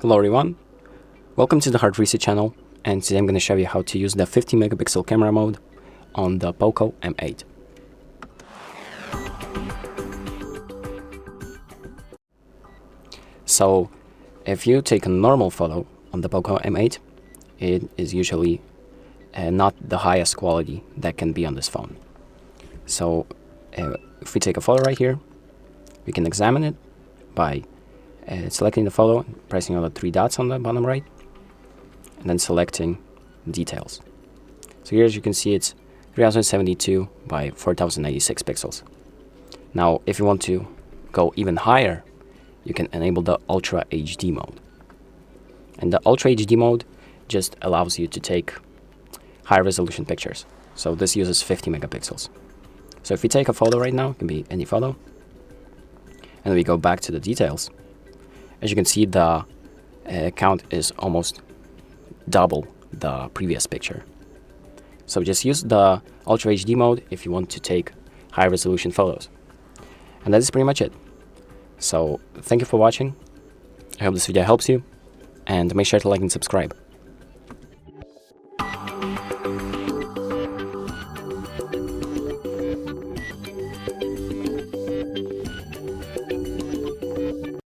Hello everyone, welcome to the HardReset channel, and today I'm going to show you how to use the 50 megapixel camera mode on the POCO M8. So if you take a normal photo on the POCO M8, it is usually not the highest quality that can be on this phone. So if we take a photo right here, we can examine it by selecting the photo, pressing on the three dots on the bottom right, and then selecting details. So here, as you can see, it's 3072 by 4096 pixels. Now, if you want to go even higher, you can enable the Ultra HD mode. And the Ultra HD mode just allows you to take high resolution pictures. So this uses 50 megapixels. So if we take a photo right now, it can be any photo, and we go back to the details, as you can see, the count is almost double the previous picture. So just use the Ultra HD mode if you want to take high resolution photos. And that is pretty much it. So thank you for watching. I hope this video helps you, and make sure to like and subscribe.